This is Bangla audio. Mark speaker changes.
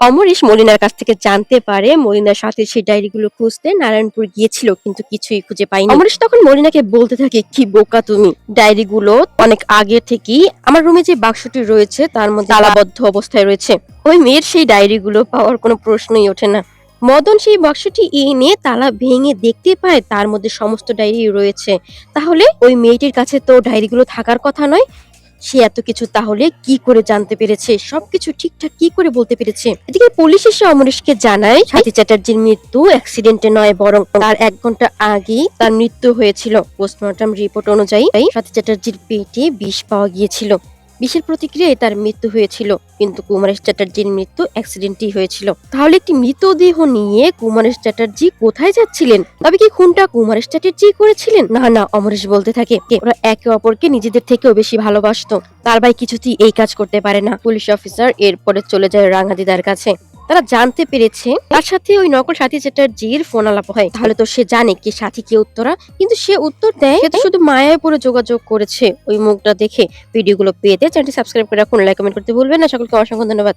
Speaker 1: অমরেশ মলিনার কাছ থেকে জানতে পারে মলিনার সাথে সেই ডায়েরিগুলো খুঁজতে নারায়ণপুর গিয়েছিল, কিন্তু কিছুই খুঁজে পায়নি। অমরেশ তখন মলিনাকে বলতে থাকে, কি বোকা তুমি, ডায়েরিগুলো অনেক আগে থেকেই আমার রুমে যে বাক্সটি রয়েছে তার মধ্যে তালাবদ্ধ অবস্থায় রয়েছে। ওই মেয়ের সেই ডায়েরিগুলো পাওয়ার কোনো প্রশ্নই ওঠে না। মদন সেই বাক্সটি এনে তালা ভেঙে দেখতে পায় তার মধ্যে সমস্ত ডায়েরি রয়েছে। তাহলে ওই মেয়েটির কাছে তো ডায়েরিগুলো থাকার কথা নয়। সে এত কিছু তাহলে কি করে জানতে পেরেছে, সবকিছু ঠিকঠাক কি করে বলতে পেরেছে? এদিকে পুলিশ এসে অমরেশকে জানায় স্বাতী চ্যাটার্জির মৃত্যু অ্যাক্সিডেন্টে নয়, বরং তার 1 ঘন্টা আগেই তার মৃত্যু হয়েছিল। পোস্টমর্টম রিপোর্ট অনুযায়ী স্বাতী চ্যাটার্জির পেটে বিষ পাওয়া গিয়েছিল। বিষের প্রতিক্রিয়ায় তার মৃত্যু হয়েছিল, কিন্তু কুমারেশ চ্যাটার্জির মৃত্যু অ্যাক্সিডেন্টই হয়েছিল। তাহলে একটি মৃতদেহ নিয়ে কুমারেশ চ্যাটার্জি কোথায় যাচ্ছিলেন? তবে কি খুনটা কুমারেশ চ্যাটার্জি করেছিলেন? না না, অমরেশ বলতে থাকে ওরা একে অপরকে নিজেদের থেকেও বেশি ভালোবাসতো। তার ভাই কিছুতেই এই কাজ করতে পারে না। পুলিশ অফিসার এরপরে চলে যায় রাঙাদিদার কাছে। তারা জানতে পেরেছে তার সাথে ওই নকল সাথী চ্যাটার্জির ফোন আলাপ হয়। তাহলে তো সে জানে কি সাথী কে উত্তরা, কিন্তু সে উত্তর দেয় সে তো শুধু মায়ায় পড়ে যোগাযোগ করেছে। ওই মুখটা দেখে ভিডিওগুলো পেতে চ্যানেলটি সাবস্ক্রাইব করে রাখুন, লাইক কমেন্ট করতে ভুলবেন না। সকলকে অসংখ্য ধন্যবাদ।